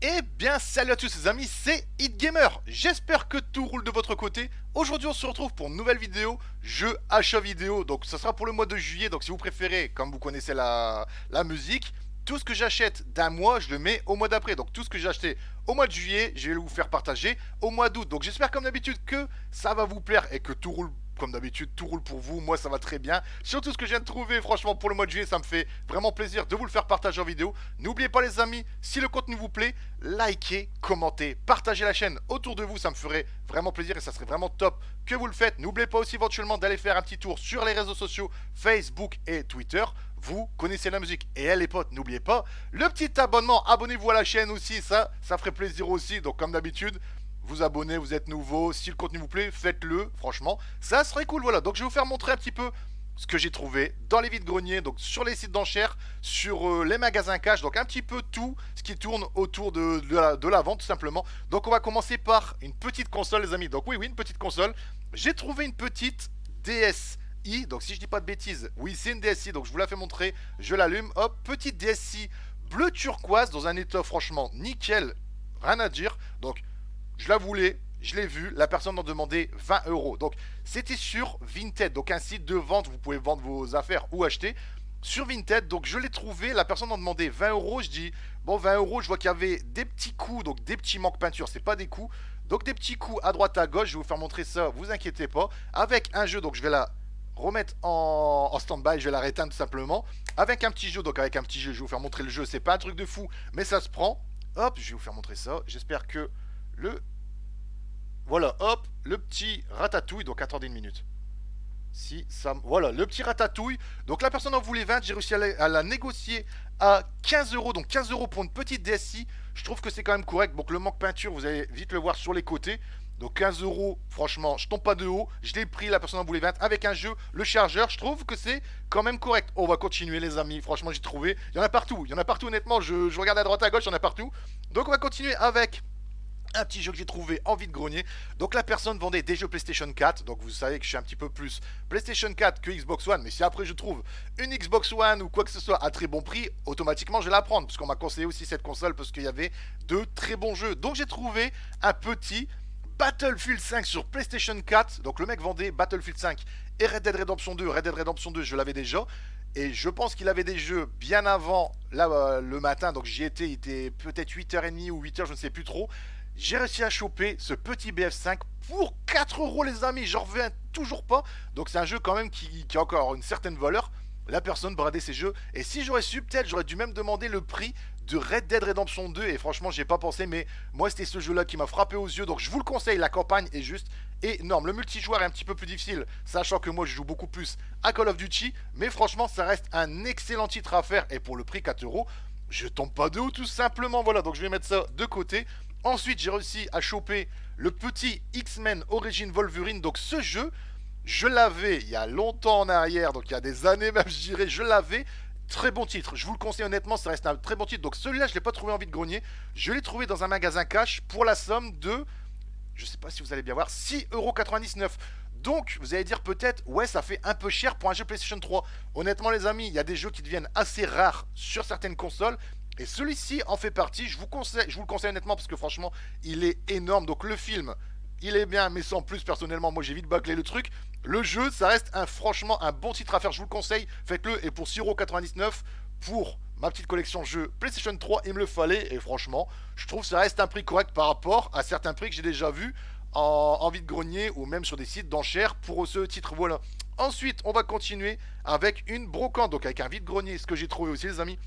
Eh bien, salut à tous les amis, c'est HitGamer. J'espère que tout roule de votre côté. Aujourd'hui, on se retrouve pour une nouvelle vidéo, jeu achat vidéo. Donc, ça sera pour le mois de juillet. Donc, si vous préférez, comme vous connaissez la musique, tout ce que j'achète d'un mois, je le mets au mois d'après. Donc, tout ce que j'ai acheté au mois de juillet, je vais vous faire partager au mois d'août. Donc, j'espère comme d'habitude que ça va vous plaire et que tout roule comme d'habitude, tout roule pour vous. Moi, ça va très bien. Surtout ce que je viens de trouver, franchement, pour le mois de juillet, ça me fait vraiment plaisir de vous le faire partager en vidéo. N'oubliez pas, les amis, si le contenu vous plaît, likez, commentez, partagez la chaîne autour de vous. Ça me ferait vraiment plaisir et ça serait vraiment top que vous le faites. N'oubliez pas aussi éventuellement d'aller faire un petit tour sur les réseaux sociaux Facebook et Twitter. Vous connaissez la musique. Et les potes, n'oubliez pas le petit abonnement. Abonnez-vous à la chaîne aussi, ça ferait plaisir aussi. Donc, comme d'habitude, vous abonnez, vous êtes nouveau, si le contenu vous plaît, faites-le, franchement, ça serait cool, voilà. Donc je vais vous faire montrer un petit peu ce que j'ai trouvé dans les vides-greniers, donc sur les sites d'enchères, sur les magasins cash, donc un petit peu tout ce qui tourne autour de la vente tout simplement. Donc on va commencer par une petite console les amis, donc oui, une petite console. J'ai trouvé une petite DSi, donc si je dis pas de bêtises, oui c'est une DSi, donc je vous la fais montrer, je l'allume, hop, petite DSi bleu turquoise dans un état franchement nickel, rien à dire, donc je la voulais, je l'ai vue, la personne m'en demandait 20 euros. Donc c'était sur Vinted, donc un site de vente, vous pouvez vendre vos affaires ou acheter. Sur Vinted, donc je l'ai trouvé, la personne m'en demandait 20 euros, je dis, bon 20 euros, je vois qu'il y avait des petits coups, donc des petits manques peinture, c'est pas des coups. Donc des petits coups à droite à gauche, je vais vous faire montrer ça, vous inquiétez pas. Avec un jeu, donc je vais la remettre en stand-by, je vais la réteindre tout simplement. Avec un petit jeu, donc avec un petit jeu, je vais vous faire montrer le jeu, c'est pas un truc de fou, mais ça se prend. Hop, je vais vous faire montrer ça, j'espère que le voilà, hop, le petit ratatouille. Donc attendez une minute. Si ça. Voilà, le petit ratatouille. Donc la personne en voulait 20. J'ai réussi à la négocier à 15 euros. Donc 15 euros pour une petite DSi. Je trouve que c'est quand même correct. Donc le manque peinture, vous allez vite le voir sur les côtés. Donc 15 euros, franchement, je tombe pas de haut. Je l'ai pris, la personne en voulait 20 avec un jeu, le chargeur. Je trouve que c'est quand même correct. On va continuer, les amis. Franchement, j'ai trouvé. Il y en a partout. Il y en a partout, honnêtement. Je regarde à droite, à gauche, il y en a partout. Donc on va continuer avec un petit jeu que j'ai trouvé en vide-grenier. Donc la personne vendait des jeux PlayStation 4. Donc vous savez que je suis un petit peu plus PlayStation 4 que Xbox One. Mais si après je trouve une Xbox One ou quoi que ce soit à très bon prix, automatiquement je vais la prendre. Parce qu'on m'a conseillé aussi cette console parce qu'il y avait de très bons jeux. Donc j'ai trouvé un petit Battlefield 5 sur PlayStation 4. Donc le mec vendait Battlefield 5 et Red Dead Redemption 2. Red Dead Redemption 2, je l'avais déjà. Et je pense qu'il avait des jeux bien avant là, le matin. Donc j'y étais, il était peut-être 8h30 ou 8h, je ne sais plus trop. J'ai réussi à choper ce petit BF5 pour 4 euros les amis, j'en reviens toujours pas. Donc c'est un jeu quand même qui a encore une certaine valeur. La personne bradait ses jeux. Et si j'aurais su, peut-être j'aurais dû même demander le prix de Red Dead Redemption 2. Et franchement, j'ai pas pensé, mais moi c'était ce jeu-là qui m'a frappé aux yeux. Donc je vous le conseille, la campagne est juste énorme. Le multijoueur est un petit peu plus difficile, sachant que moi je joue beaucoup plus à Call of Duty. Mais franchement, ça reste un excellent titre à faire. Et pour le prix 4 euros, je tombe pas de haut tout simplement. Voilà, donc je vais mettre ça de côté. Ensuite, j'ai réussi à choper le petit X-Men Origin Wolverine. Donc ce jeu, je l'avais il y a longtemps en arrière, donc il y a des années même, je dirais, je l'avais. Très bon titre, je vous le conseille honnêtement, ça reste un très bon titre. Donc celui-là, je ne l'ai pas trouvé en vide-grenier. Je l'ai trouvé dans un magasin cash pour la somme de, je ne sais pas si vous allez bien voir, 6,99 €. Donc, vous allez dire peut-être, ouais, ça fait un peu cher pour un jeu PlayStation 3. Honnêtement, les amis, il y a des jeux qui deviennent assez rares sur certaines consoles. Et celui-ci en fait partie. Je vous le conseille honnêtement parce que franchement, il est énorme. Donc, le film, il est bien, mais sans plus. Personnellement, moi, j'ai vite bâclé le truc. Le jeu, ça reste franchement un bon titre à faire. Je vous le conseille. Faites-le. Et pour 6,99 € pour ma petite collection jeux PlayStation 3, il me le fallait. Et franchement, je trouve que ça reste un prix correct par rapport à certains prix que j'ai déjà vus en vide-grenier ou même sur des sites d'enchères pour ce titre. Voilà. Ensuite, on va continuer avec une brocante, donc avec un vide-grenier, ce que j'ai trouvé aussi, les amis.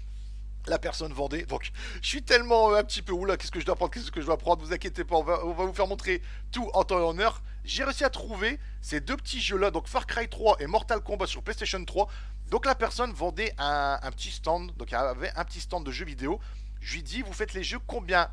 La personne vendait. Donc, je suis tellement un petit peu oula, qu'est-ce que je dois prendre, qu'est-ce que je dois prendre, vous inquiétez pas, on va vous faire montrer tout en temps et en heure. J'ai réussi à trouver ces deux petits jeux-là, donc Far Cry 3 et Mortal Kombat sur PlayStation 3. Donc, la personne vendait un petit stand, donc il avait un petit stand de jeux vidéo. Je lui dis, vous faites les jeux combien?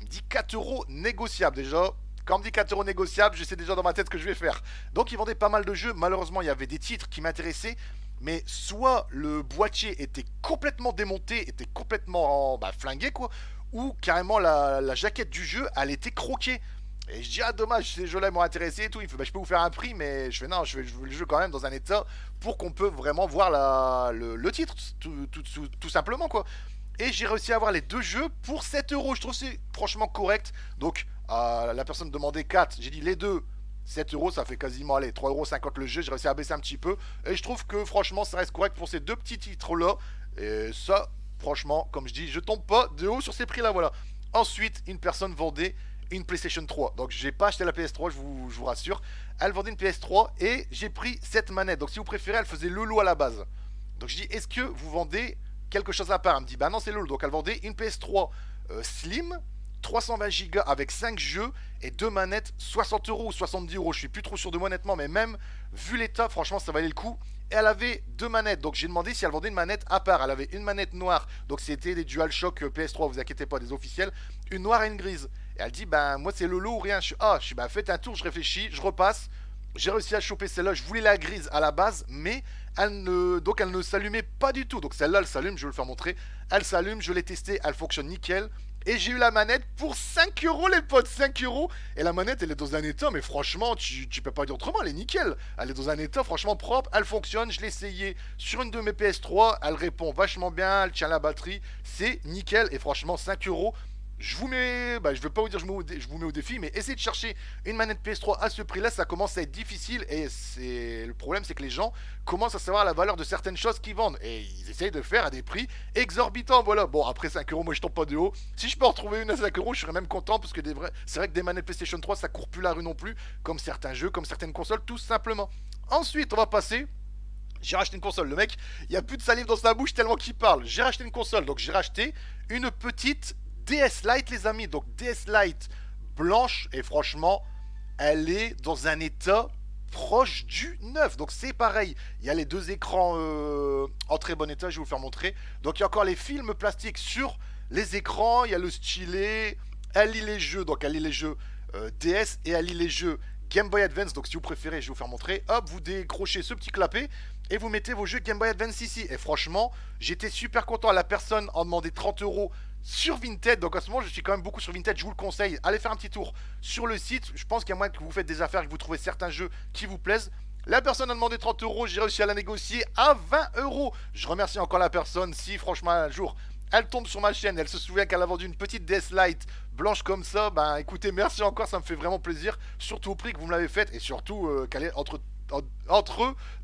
Il me dit 4 euros négociables déjà. Quand on me dit 4 euros négociables, je sais déjà dans ma tête ce que je vais faire. Donc il vendait pas mal de jeux. Malheureusement, il y avait des titres qui m'intéressaient. Mais soit le boîtier était complètement démonté, était complètement flingué, quoi. Ou carrément la jaquette du jeu, elle était croquée. Et je dis, ah dommage, ces jeux-là m'ont intéressé et tout. Il fait, bah, je peux vous faire un prix, mais je fais, non, je veux le jeu quand même dans un état pour qu'on peut vraiment voir le titre, tout simplement, quoi. Et j'ai réussi à avoir les deux jeux pour 7 euros. Je trouve que c'est franchement correct. Donc, la personne demandait 4. J'ai dit les deux. 7 euros, ça fait quasiment, allez, 3,50 € le jeu. J'ai réussi à baisser un petit peu. Et je trouve que franchement, ça reste correct pour ces deux petits titres-là. Et ça, franchement, comme je dis, je tombe pas de haut sur ces prix-là, voilà. Ensuite, une personne vendait une PlayStation 3. Donc, j'ai pas acheté la PS3, je vous rassure. Elle vendait une PS3 et j'ai pris cette manette. Donc, si vous préférez, elle faisait le lot à la base. Donc, je dis, est-ce que vous vendez quelque chose à part? Elle me dit, bah non, c'est le lot. Donc, elle vendait une PS3 Slim, 320 Go avec 5 jeux et deux manettes, 60 euros ou 70 euros. Je suis plus trop sûr de moi honnêtement, mais même vu l'état, franchement, ça valait le coup. Et elle avait deux manettes, donc j'ai demandé si elle vendait une manette à part. Elle avait une manette noire, donc c'était des DualShock PS3, vous inquiétez pas, des officiels, une noire et une grise. Et elle dit, ben moi c'est le lot ou rien. Je suis, ben faites un tour, je réfléchis, je repasse. J'ai réussi à choper celle-là, je voulais la grise à la base, mais elle ne s'allumait pas du tout. Donc celle-là, elle s'allume, je vais le faire montrer. Elle s'allume, je l'ai testée, elle fonctionne nickel. Et j'ai eu la manette pour 5 euros, les potes, 5 euros. Et la manette, elle est dans un état, mais franchement, tu peux pas dire autrement, elle est nickel. Elle est dans un état franchement propre, elle fonctionne. Je l'ai essayé sur une de mes PS3, elle répond vachement bien, elle tient la batterie. C'est nickel. Et franchement, 5 euros. Je vous mets, bah, je vais pas vous dire je vous mets au défi, mais essayez de chercher une manette PS3 à ce prix-là, ça commence à être difficile et c'est le problème, c'est que les gens commencent à savoir la valeur de certaines choses qu'ils vendent et ils essayent de faire à des prix exorbitants. Voilà. Bon, après 5 euros, moi je tombe pas de haut. Si je peux en retrouver une à 5 euros, je serais même content parce que c'est vrai que des manettes PlayStation 3, ça court plus la rue non plus, comme certains jeux, comme certaines consoles, tout simplement. Ensuite, on va passer. J'ai racheté une console. Le mec, il n'y a plus de salive dans sa bouche tellement qu'il parle. J'ai racheté une console. Donc j'ai racheté une petite DS Lite, les amis. Donc DS Lite blanche. Et franchement, elle est dans un état proche du neuf. Donc c'est pareil. Il y a les deux écrans en très bon état. Je vais vous le faire montrer. Donc il y a encore les films plastiques sur les écrans. Il y a le stylet. Elle lit les jeux. Donc elle lit les jeux DS et elle lit les jeux Game Boy Advance. Donc si vous préférez, je vais vous faire montrer. Hop, vous décrochez ce petit clapet et vous mettez vos jeux Game Boy Advance ici. Et franchement, j'étais super content. La personne en demandait 30 euros sur Vinted. Donc en ce moment, je suis quand même beaucoup sur Vinted. Je vous le conseille. Allez faire un petit tour sur le site. Je pense qu'il y a moyen que vous faites des affaires et que vous trouvez certains jeux qui vous plaisent. La personne a demandé 30 euros. J'ai réussi à la négocier à 20 euros. Je remercie encore la personne. Si franchement, un jour, elle tombe sur ma chaîne, elle se souvient qu'elle a vendu une petite DS Lite blanche comme ça, ben écoutez, merci encore, ça me fait vraiment plaisir, surtout au prix que vous me l'avez fait, et surtout qu'elle est entre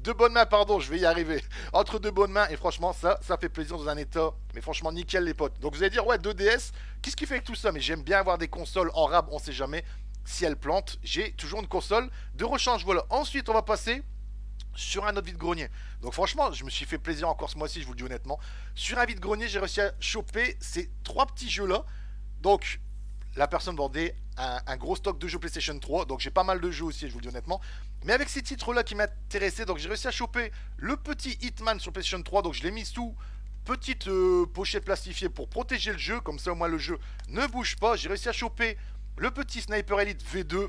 deux bonnes mains, pardon, je vais y arriver, entre deux bonnes mains, et franchement, ça fait plaisir dans un état, mais franchement, nickel les potes. Donc vous allez dire, ouais, 2DS, qu'est-ce qui fait avec tout ça? Mais j'aime bien avoir des consoles en rab, on sait jamais, si elles plantent, j'ai toujours une console de rechange, voilà. Ensuite, on va passer sur un autre vide-grenier. Donc franchement, je me suis fait plaisir encore ce mois-ci, je vous le dis honnêtement. Sur un vide-grenier, j'ai réussi à choper ces trois petits jeux-là. Donc, la personne vendait un gros stock de jeux PlayStation 3. Donc, j'ai pas mal de jeux aussi, je vous le dis honnêtement. Mais avec ces titres-là qui m'intéressaient, donc j'ai réussi à choper le petit Hitman sur PlayStation 3. Donc, je l'ai mis sous petite pochette plastifiée pour protéger le jeu. Comme ça, au moins, le jeu ne bouge pas. J'ai réussi à choper le petit Sniper Elite V2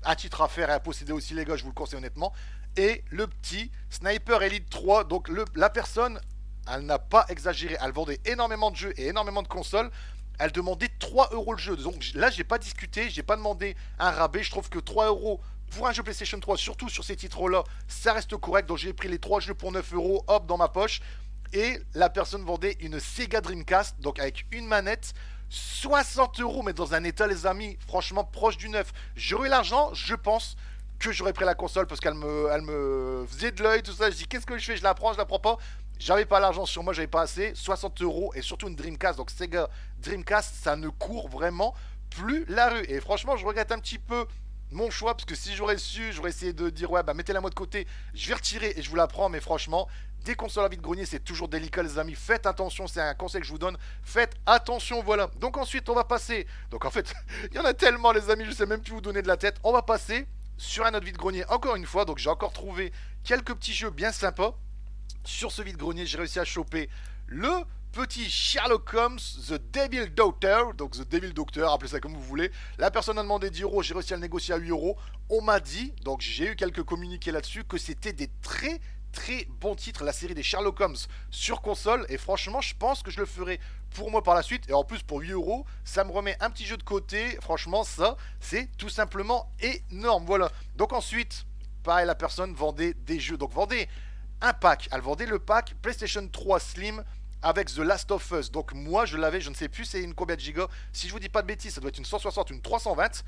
à titre à faire et à posséder aussi, les gars, je vous le conseille honnêtement. Et le petit Sniper Elite 3. Donc la personne, elle n'a pas exagéré. Elle vendait énormément de jeux et énormément de consoles. Elle demandait 3 euros le jeu. Donc là, j'ai pas discuté, j'ai pas demandé un rabais. Je trouve que 3 euros pour un jeu PlayStation 3, surtout sur ces titres-là, ça reste correct. Donc j'ai pris les 3 jeux pour 9 euros, hop, dans ma poche. Et la personne vendait une Sega Dreamcast, donc avec une manette, 60 euros, mais dans un état, les amis, franchement proche du neuf. J'aurais eu l'argent, je pense que j'aurais pris la console parce elle me faisait de l'œil, tout ça. Je dis, qu'est-ce que je fais? Je la prends, je la prends pas. J'avais pas l'argent sur moi, j'avais pas assez. 60 euros et surtout une Dreamcast. Donc, Sega Dreamcast, ça ne court vraiment plus la rue. Et franchement, je regrette un petit peu mon choix parce que si j'aurais su, j'aurais essayé de dire, ouais, bah mettez-la moi de côté, je vais retirer et je vous la prends. Mais franchement, des consoles à vide-grenier, c'est toujours délicat, les amis. Faites attention, c'est un conseil que je vous donne. Faites attention, voilà. Donc, ensuite, on va passer. Donc, en fait, il y en a tellement, les amis, je sais même plus vous donner de la tête. On va passer sur un autre vide-grenier encore une fois. Donc, j'ai encore trouvé quelques petits jeux bien sympas. Sur ce vide-grenier, j'ai réussi à choper le petit Sherlock Holmes, The Devil Doctor. Donc, The Devil Doctor, appelez ça comme vous voulez. La personne a demandé 10 euros, j'ai réussi à le négocier à 8 euros. On m'a dit, donc j'ai eu quelques communiqués là-dessus, que c'était des très bons titres, la série des Sherlock Holmes sur console. Et franchement, je pense que je le ferai pour moi par la suite. Et en plus, pour 8 euros, ça me remet un petit jeu de côté. Franchement, ça, c'est tout simplement énorme. Voilà. Donc ensuite, pareil, la personne vendait des jeux. Donc vendait un pack. Elle vendait le pack PlayStation 3 Slim avec The Last of Us. Donc moi je l'avais, je ne sais plus c'est une combien de gigas. Si je vous dis pas de bêtises, ça doit être une 160, une 320.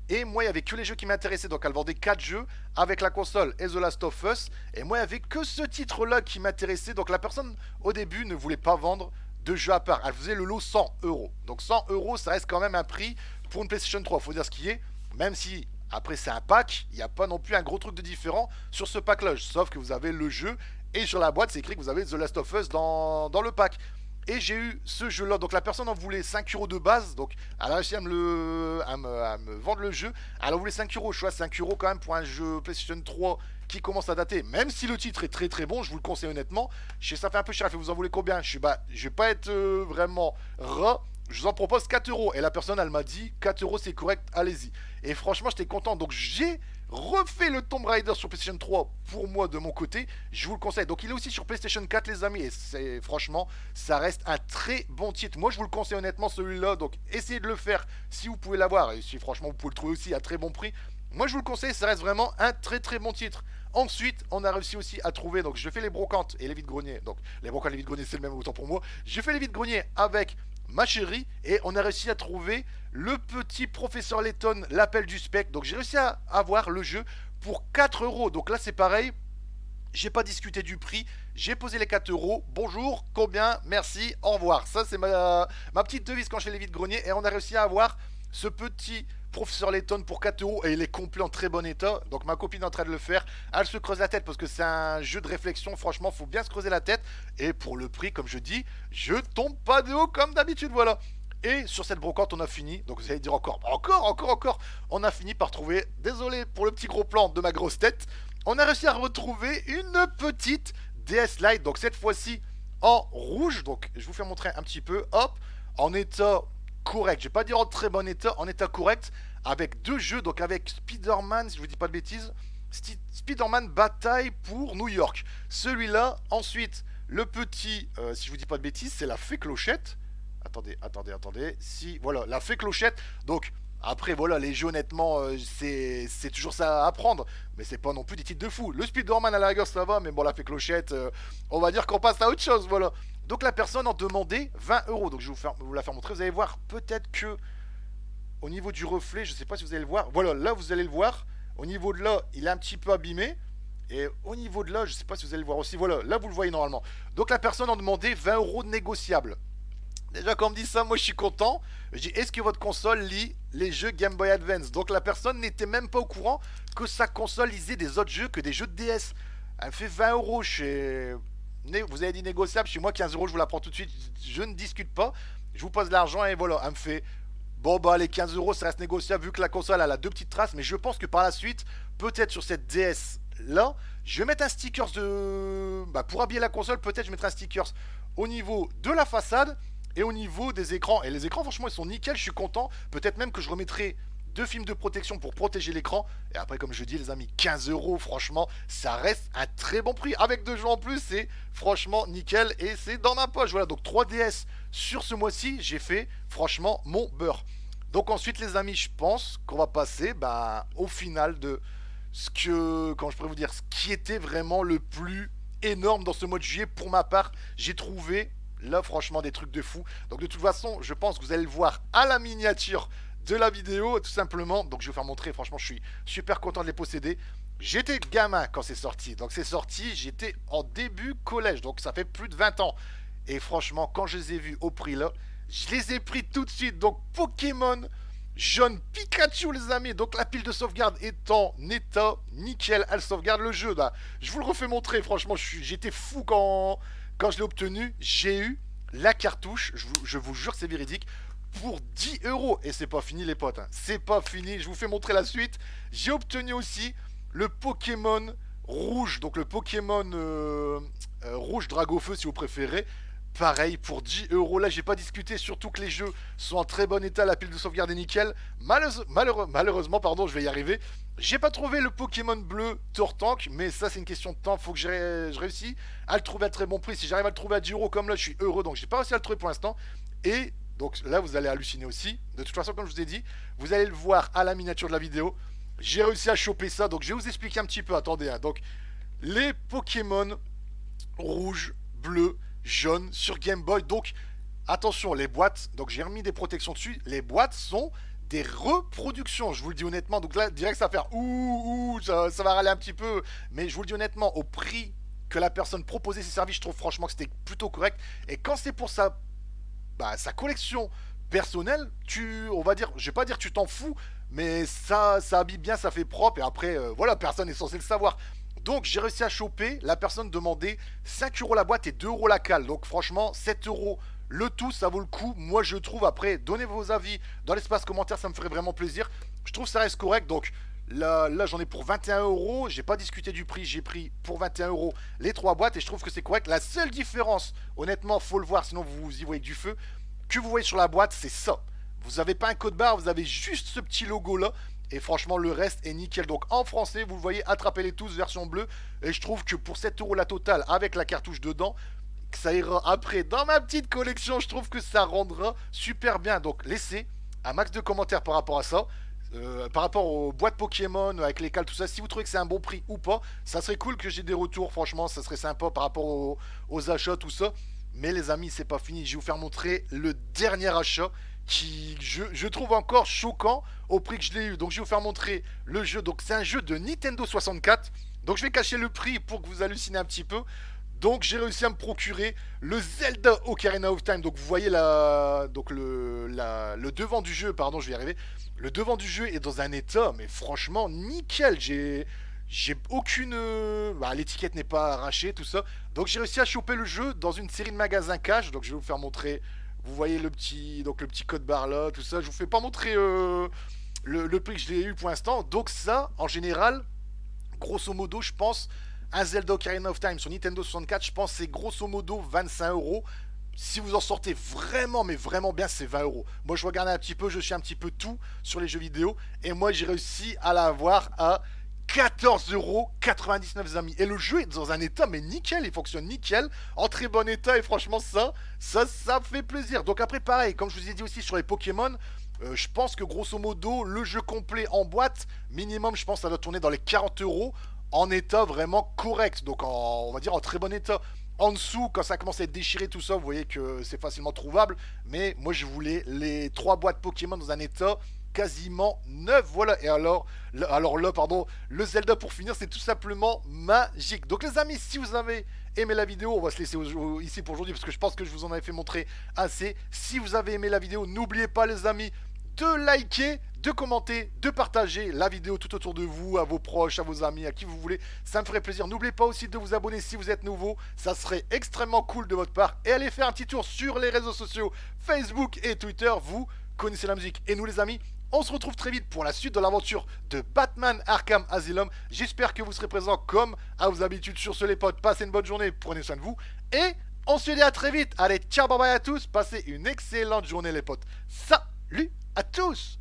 Et moi, il n'y avait que les jeux qui m'intéressaient. Donc, elle vendait 4 jeux avec la console et The Last of Us. Et moi, il n'y avait que ce titre-là qui m'intéressait. Donc, la personne, au début, ne voulait pas vendre de jeux à part. Elle faisait le lot 100 euros. Donc, 100 euros, ça reste quand même un prix pour une PlayStation 3. Faut dire ce qui est. Même si, après, c'est un pack, il n'y a pas non plus un gros truc de différent sur ce pack-là. Sauf que vous avez le jeu. Et sur la boîte, c'est écrit que vous avez The Last of Us dans le pack. Et j'ai eu ce jeu-là. Donc la personne en voulait 5 euros de base. Donc elle a réussi à me vendre le jeu. Elle en voulait 5 euros. Je vois 5 euros quand même pour un jeu PlayStation 3 qui commence à dater. Même si le titre est très très bon, je vous le conseille honnêtement. Je sais, ça fait un peu cher. Vous en voulez combien? Je vais pas être vraiment rat. Je vous en propose 4 euros. Et la personne, elle m'a dit 4 euros, c'est correct, allez-y. Et franchement, j'étais content. Donc j'ai refait le Tomb Raider sur PlayStation 3 pour moi de mon côté. Je vous le conseille. Donc il est aussi sur PlayStation 4, les amis. Et c'est franchement, ça reste un très bon titre. Moi, je vous le conseille honnêtement, celui-là. Donc essayez de le faire si vous pouvez l'avoir. Et si franchement, vous pouvez le trouver aussi à très bon prix. Moi, je vous le conseille. Ça reste vraiment un très très bon titre. Ensuite, on a réussi aussi à trouver. Donc je fais les brocantes et les vides-greniers. Donc les brocantes et les vides-greniers, c'est le même autant pour moi. J'ai fait les vides-greniers avec ma chérie et on a réussi à trouver le petit professeur Layton, l'appel du spectre. Donc j'ai réussi à avoir le jeu pour 4 euros. Donc là c'est pareil, j'ai pas discuté du prix, j'ai posé les 4 euros. Bonjour, combien, merci, au revoir. Ça c'est ma petite devise quand je fais les vides-greniers. Et on a réussi à avoir ce petit professeur Layton pour 4 euros et il est complet en très bon état. Donc ma copine est en train de le faire. Elle se creuse la tête parce que c'est un jeu de réflexion. Franchement, faut bien se creuser la tête. Et pour le prix, comme je dis, je tombe pas de haut comme d'habitude. Voilà. Et sur cette brocante, on a fini. Donc vous allez dire encore. On a fini par trouver, désolé pour le petit gros plan de ma grosse tête, on a réussi à retrouver une petite DS Lite. Donc cette fois-ci en rouge. Donc je vous fais montrer un petit peu. Hop, en état correct. Je vais pas dire en très bon état, en état correct. Avec 2 jeux. Donc avec Spider-Man, si je vous dis pas de bêtises. Spider-Man Bataille pour New York. Celui-là. Ensuite, le petit, si je vous dis pas de bêtises, c'est la fée Clochette. Attendez. Si, voilà, la fée Clochette. Donc, après, voilà, les jeux, honnêtement, c'est toujours ça à apprendre. Mais c'est pas non plus des titres de fou. Le Spider-Man à la rigueur, ça va. Mais bon, la fée Clochette, on va dire qu'on passe à autre chose, voilà. Donc, la personne en demandait 20 euros. Donc, je vais vous la faire montrer. Vous allez voir, peut-être que au niveau du reflet, je sais pas si vous allez le voir. Voilà, là, vous allez le voir. Au niveau de là, il est un petit peu abîmé. Et au niveau de là, je sais pas si vous allez le voir aussi. Voilà, là, vous le voyez normalement. Donc, la personne en demandait 20 euros négociables. Déjà, quand on me dit ça, moi je suis content. Je dis, est-ce que votre console lit les jeux Game Boy Advance? Donc la personne n'était même pas au courant que sa console lisait des autres jeux que des jeux de DS. Elle me fait 20 euros chez. Vous avez dit négociable, chez moi 15 euros, je vous la prends tout de suite. Je ne discute pas. Je vous pose l'argent et voilà. Elle me fait. Bon bah les 15 euros ça reste négociable vu que la console elle a 2 petites traces. Mais je pense que par la suite, peut-être sur cette DS là, je vais mettre un sticker de. Bah, pour habiller la console, peut-être je mettrai un sticker au niveau de la façade. Et au niveau des écrans, et les écrans franchement ils sont nickel, je suis content. Peut-être même que je remettrai 2 films de protection pour protéger l'écran. Et après comme je dis les amis, 15 euros franchement, ça reste un très bon prix. Avec 2 jeux en plus, c'est franchement nickel et c'est dans ma poche. Voilà, donc 3DS sur ce mois-ci, j'ai fait franchement mon beurre. Donc ensuite les amis, je pense qu'on va passer au final de ce que, quand je pourrais vous dire, ce qui était vraiment le plus énorme dans ce mois de juillet. Pour ma part, j'ai trouvé là franchement des trucs de fou. Donc de toute façon je pense que vous allez le voir à la miniature de la vidéo tout simplement. Donc je vais vous faire montrer, franchement je suis super content de les posséder. J'étais gamin quand c'est sorti. Donc c'est sorti, j'étais en début collège. Donc ça fait plus de 20 ans. Et franchement quand je les ai vus au prix là, je les ai pris tout de suite. Donc Pokémon jaune Pikachu les amis. Donc la pile de sauvegarde est en état nickel. Elle sauvegarde le jeu là. Je vous le refais montrer, franchement j'étais fou quand je l'ai obtenu. J'ai eu la cartouche, je vous jure c'est véridique, pour 10 euros. Et c'est pas fini les potes, hein. C'est pas fini, je vous fais montrer la suite. J'ai obtenu aussi le Pokémon rouge, donc le Pokémon rouge Dragofeu si vous préférez. Pareil pour 10 euros. Là j'ai pas discuté, surtout que les jeux sont en très bon état, la pile de sauvegarde est nickel. Malheureusement, pardon, je vais y arriver. J'ai pas trouvé le Pokémon bleu Tortank, mais ça c'est une question de temps, faut que je réussisse à le trouver à très bon prix. Si j'arrive à le trouver à 10 euros comme là, je suis heureux, donc j'ai pas réussi à le trouver pour l'instant. Et donc là vous allez halluciner aussi. De toute façon, comme je vous ai dit, vous allez le voir à la miniature de la vidéo. J'ai réussi à choper ça, donc je vais vous expliquer un petit peu, attendez. Hein. Donc les Pokémon rouge, bleu, jaune sur Game Boy. Donc attention, les boîtes, donc j'ai remis des protections dessus. Les boîtes sont des reproductions, je vous le dis honnêtement. Donc là, direct, ça va faire ouh, ça va râler un petit peu. Mais je vous le dis honnêtement, au prix que la personne proposait ses services, je trouve franchement que c'était plutôt correct. Et quand c'est pour sa collection personnelle, on va dire, je vais pas dire tu t'en fous, mais ça habille bien, ça fait propre. Et après, voilà, personne n'est censé le savoir. Donc j'ai réussi à choper, la personne demandait 5 euros la boîte et 2 euros la cale. Donc franchement, 7 euros le tout, ça vaut le coup. Moi je trouve, après, donnez vos avis dans l'espace commentaire, ça me ferait vraiment plaisir. Je trouve que ça reste correct. Donc là j'en ai pour 21 euros. J'ai pas discuté du prix, j'ai pris pour 21 euros les 3 boîtes et je trouve que c'est correct. La seule différence, honnêtement, faut le voir, sinon vous y voyez du feu, que vous voyez sur la boîte, c'est ça. Vous n'avez pas un code barre, vous avez juste ce petit logo là. Et franchement, le reste est nickel. Donc en français, vous le voyez, attrapez-les tous, version bleue. Et je trouve que pour 7 euros la totale, avec la cartouche dedans, que ça ira après dans ma petite collection. Je trouve que ça rendra super bien. Donc laissez un max de commentaires par rapport à ça. Par rapport aux boîtes Pokémon, avec les cales, tout ça, si vous trouvez que c'est un bon prix ou pas, ça serait cool que j'ai des retours. Franchement, ça serait sympa par rapport aux achats, tout ça. Mais les amis, c'est pas fini. Je vais vous faire montrer le dernier achat qui, je trouve encore choquant au prix que je l'ai eu. Donc, je vais vous faire montrer le jeu. Donc, c'est un jeu de Nintendo 64. Donc, je vais cacher le prix pour que vous hallucinez un petit peu. Donc, j'ai réussi à me procurer le Zelda Ocarina of Time. Donc, vous voyez le devant du jeu. Pardon, je vais y arriver. Le devant du jeu est dans un état, mais franchement, nickel. J'ai aucune. L'étiquette n'est pas arrachée, tout ça. Donc j'ai réussi à choper le jeu dans une série de magasins cash. Donc je vais vous faire montrer. Vous voyez le petit code barre là, tout ça. Je vous fais pas montrer le prix que je l'ai eu pour l'instant. Donc ça, en général, grosso modo, je pense, un Zelda Ocarina of Time sur Nintendo 64, je pense c'est grosso modo 25 euros. Si vous en sortez vraiment, mais vraiment bien, c'est 20 euros. Moi, je regardais un petit peu, je suis un petit peu tout sur les jeux vidéo. Et moi, j'ai réussi à l'avoir à 14,99 € les amis. Et le jeu est dans un état mais nickel, il fonctionne nickel, en très bon état et franchement ça fait plaisir. Donc après pareil, comme je vous ai dit aussi sur les Pokémon, je pense que grosso modo le jeu complet en boîte, minimum je pense ça doit tourner dans les 40 euros en état vraiment correct. Donc on va dire en très bon état. En dessous, quand ça commence à être déchiré, tout ça, vous voyez que c'est facilement trouvable. Mais moi, je voulais les 3 boîtes Pokémon dans un état quasiment neuf. Voilà. Et alors là, pardon, le Zelda pour finir, c'est tout simplement magique. Donc les amis, si vous avez aimé la vidéo, on va se laisser ici pour aujourd'hui parce que je pense que je vous en avais fait montrer assez. Si vous avez aimé la vidéo, n'oubliez pas les amis de liker, de commenter, de partager la vidéo tout autour de vous, à vos proches, à vos amis, à qui vous voulez. Ça me ferait plaisir. N'oubliez pas aussi de vous abonner si vous êtes nouveau. Ça serait extrêmement cool de votre part. Et allez faire un petit tour sur les réseaux sociaux, Facebook et Twitter. Vous connaissez la musique. Et nous les amis, on se retrouve très vite pour la suite de l'aventure de Batman Arkham Asylum. J'espère que vous serez présents comme à vos habitudes. Sur ce les potes, passez une bonne journée, prenez soin de vous. Et on se dit à très vite. Allez, ciao, bye bye à tous. Passez une excellente journée les potes. Salut à tous!